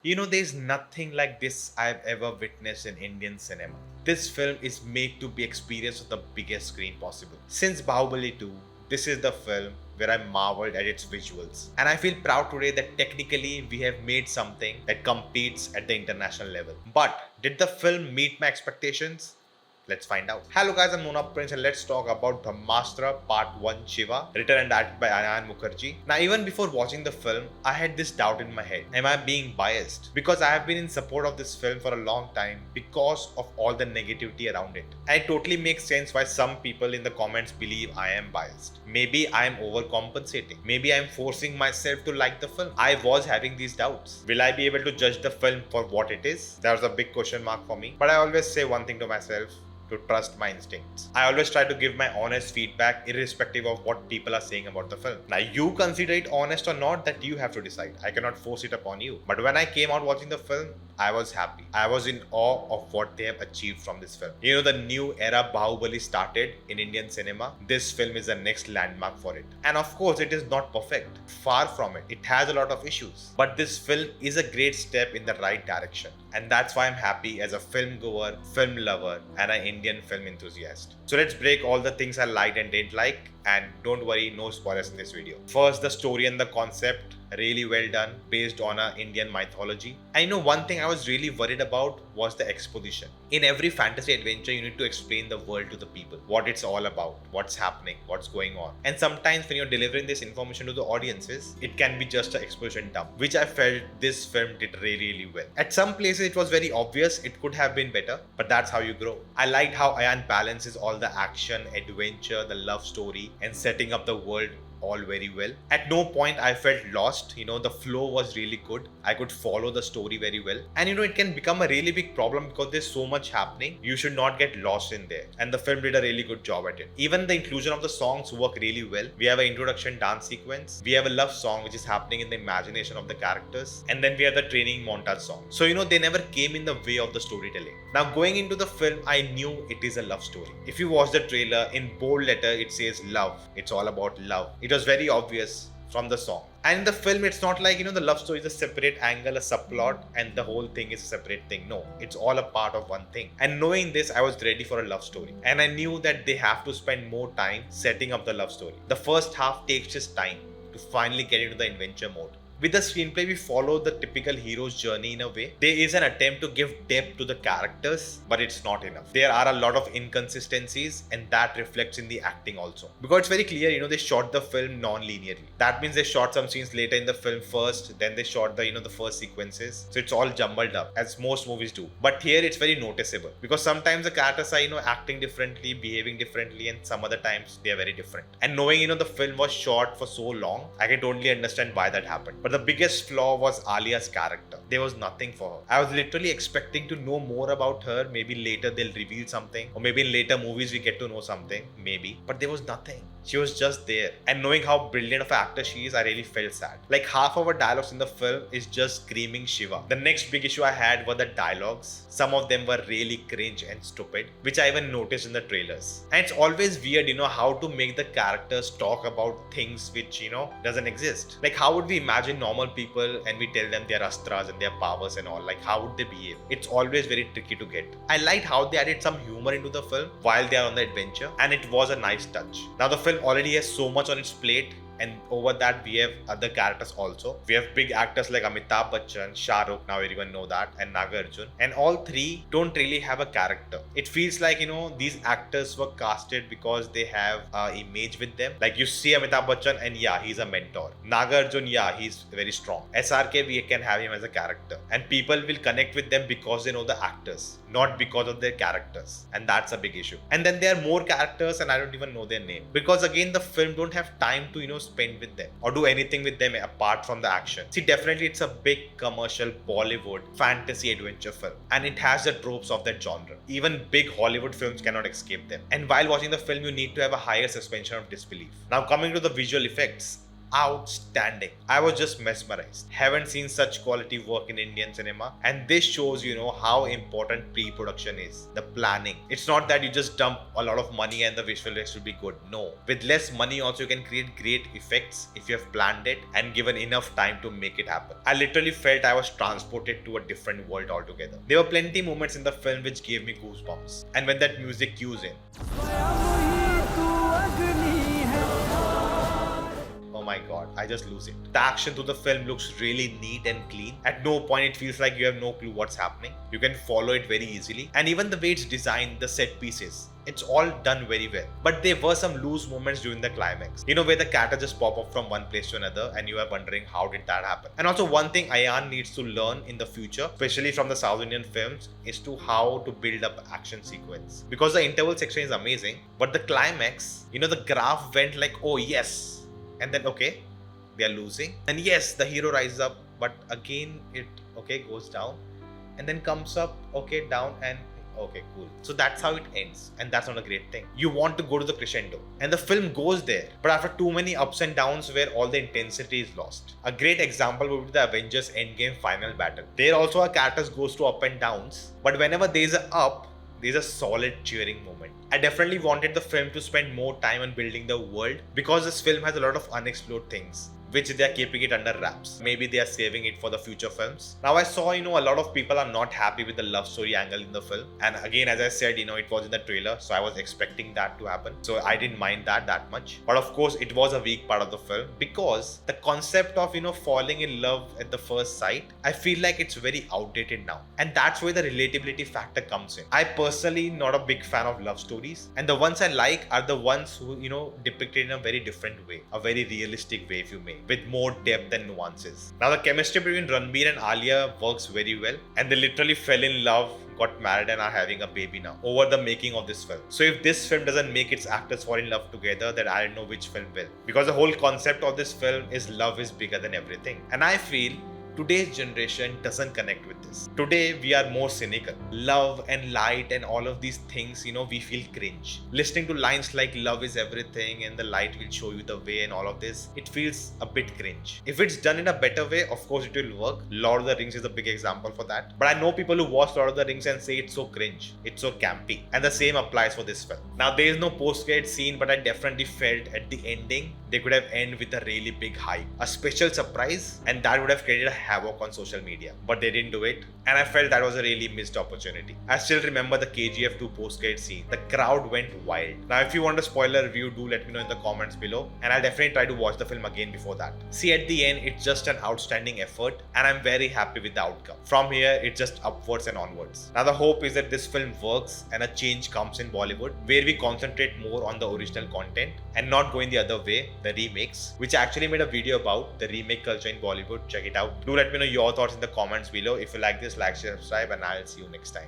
There's nothing like this I've ever witnessed in Indian cinema. This film is made to be experienced on the biggest screen possible. Since Bahubali 2, this is the film where I marveled at its visuals. And I feel proud today that technically we have made something that competes at the international level. But did the film meet my expectations? Let's find out. Hello guys, I'm Nona and let's talk about Brahmastra Part 1 Shiva, written and directed by Ayan Mukerji. Now even before watching the film, I had this doubt in my head. Am I being biased? Because I have been in support of this film for a long time because of all the negativity around it. And it totally makes sense why some people in the comments believe I am biased. Maybe I am overcompensating. Maybe I am forcing myself to like the film. I was having these doubts. Will I be able to judge the film for what it is? That was a big question mark for me. But I always say one thing to myself: to trust my instincts. I always try to give my honest feedback irrespective of what people are saying about the film. Now you consider it honest or not, that you have to decide. I cannot force it upon you. But when I came out watching the film, I was happy. I was in awe of what they have achieved from this film. The new era Bahubali started in Indian cinema. This film is the next landmark for it. And of course, it is not perfect. Far from it. It has a lot of issues. But this film is a great step in the right direction. And that's why I'm happy as a film goer, film lover, and an Indian film enthusiast. So let's break all the things I liked and didn't like. And don't worry, no spoilers in this video. First, the story and the concept, really well done, based on an Indian mythology. And one thing I was really worried about was the exposition. In every fantasy adventure, you need to explain the world to the people, what it's all about, what's happening, what's going on. And sometimes when you're delivering this information to the audiences, it can be just an exposition dump, which I felt this film did really well. At some places, it was very obvious it could have been better, but that's how you grow. I liked how Ayan balances all the action, adventure, the love story, and setting up the world all very well. At no point I felt lost. The flow was really good. I could follow the story very well. And it can become a really big problem because there's so much happening. You should not get lost in there. And the film did a really good job at it. Even the inclusion of the songs work really well. We have an introduction dance sequence. We have a love song which is happening in the imagination of the characters. And then we have the training montage song. So they never came in the way of the storytelling. Now going into the film, I knew it is a love story. If you watch the trailer, in bold letter it says love. It's all about love. It was very obvious from the song. And in the film, it's not like, the love story is a separate angle, a subplot, and the whole thing is a separate thing. No, it's all a part of one thing. And knowing this, I was ready for a love story. And I knew that they have to spend more time setting up the love story. The first half takes just time to finally get into the adventure mode. With the screenplay, we follow the typical hero's journey in a way. There is an attempt to give depth to the characters, but it's not enough. There are a lot of inconsistencies, and that reflects in the acting also. Because it's very clear, they shot the film non-linearly. That means they shot some scenes later in the film first, then they shot the, the first sequences. So it's all jumbled up, as most movies do. But here it's very noticeable, because sometimes the characters are, acting differently, behaving differently, and some other times they are very different. And knowing, the film was shot for so long, I can totally understand why that happened. But the biggest flaw was Alia's character. There was nothing for her. I was literally expecting to know more about her. Maybe later they'll reveal something, or maybe in later movies we get to know something, maybe. But there was nothing. She was just there. And knowing how brilliant of an actor she is, I really felt sad. Like half of her dialogues in the film is just screaming Shiva. The next big issue I had were the dialogues. Some of them were really cringe and stupid, which I even noticed in the trailers. And it's always weird, how to make the characters talk about things which, doesn't exist. Like how would we imagine normal people and we tell them their astras and their powers and all? Like how would they behave? It's always very tricky to get. I liked how they added some humor into the film while they are on the adventure, and it was a nice touch. Now the film already has so much on its plate, and over that we have other characters also. We have big actors like Amitabh Bachchan, Shah Rukh, now everyone know that, and Nagarjun, and all three don't really have a character. It feels like these actors were casted because they have an image with them. Like you see Amitabh Bachchan and yeah, he's a mentor. Nagarjun, yeah, he's very strong. SRK, we can have him as a character, and people will connect with them because they know the actors, not because of their characters, and that's a big issue. And then there are more characters and I don't even know their name, because again the film don't have time to spend with them or do anything with them apart from the action. See, definitely it's a big commercial Bollywood fantasy adventure film, and it has the tropes of that genre. Even big Hollywood films cannot escape them. And while watching the film, you need to have a higher suspension of disbelief. Now coming to the visual effects, outstanding. I was just mesmerized. Haven't seen such quality work in Indian cinema, and this shows, how important pre-production is. The planning. It's not that you just dump a lot of money and the visual effects will be good. No. With less money also you can create great effects if you have planned it and given enough time to make it happen. I literally felt I was transported to a different world altogether. There were plenty moments in the film which gave me goosebumps. And when that music cues in, oh my god, I just lose it. The action through the film looks really neat and clean. At no point it feels like you have no clue what's happening. You can follow it very easily. And even the way it's designed, the set pieces, it's all done very well. But there were some loose moments during the climax. Where the characters just pop up from one place to another and you are wondering how did that happen. And also one thing Ayan needs to learn in the future, especially from the South Indian films, is to how to build up action sequence. Because the interval section is amazing, but the climax, the graph went like, oh yes. And then, okay, they are losing. And yes, the hero rises up, but again, it, goes down. And then comes up, down, and okay, cool. So that's how it ends. And that's not a great thing. You want to go to the crescendo. And the film goes there. But after too many ups and downs where all the intensity is lost. A great example would be the Avengers Endgame final battle. There also our characters goes through up and downs. But whenever there's a up, there's a solid cheering moment. I definitely wanted the film to spend more time on building the world because this film has a lot of unexplored things which they are keeping it under wraps. Maybe they are saving it for the future films. Now I saw, a lot of people are not happy with the love story angle in the film. And again, as I said, it was in the trailer, so I was expecting that to happen. So I didn't mind that much. But of course, it was a weak part of the film because the concept of, falling in love at the first sight, I feel like it's very outdated now. And that's where the relatability factor comes in. I personally not a big fan of love stories. And the ones I like are the ones who, depicted in a very different way, a very realistic way if you may, with more depth and nuances. Now the chemistry between Ranbir and Alia works very well, and they literally fell in love, got married and are having a baby now over the making of this film. So if this film doesn't make its actors fall in love together, then I don't know which film will. Because the whole concept of this film is love is bigger than everything. And I feel today's generation doesn't connect with this. Today we are more cynical. Love and light and all of these things, we feel cringe. Listening to lines like love is everything and the light will show you the way and all of this, it feels a bit cringe. If it's done in a better way, of course it will work. Lord of the Rings is a big example for that. But I know people who watch Lord of the Rings and say it's so cringe, it's so campy. And the same applies for this film. Now there is no post-credit scene, but I definitely felt at the ending, they could have ended with a really big hype, a special surprise, and that would have created a havoc on social media. But they didn't do it, and I felt that was a really missed opportunity. I still remember the KGF 2 post-credit scene. The crowd went wild. Now if you want a spoiler review, do let me know in the comments below, and I'll definitely try to watch the film again before that. See, at the end, it's just an outstanding effort, and I'm very happy with the outcome. From here, it's just upwards and onwards. Now the hope is that this film works and a change comes in Bollywood, where we concentrate more on the original content and not going the other way, the remakes, which I actually made a video about the remake culture in Bollywood. Check it out. Do let me know your thoughts in the comments below. If you like this, like, share, subscribe, and I'll see you next time.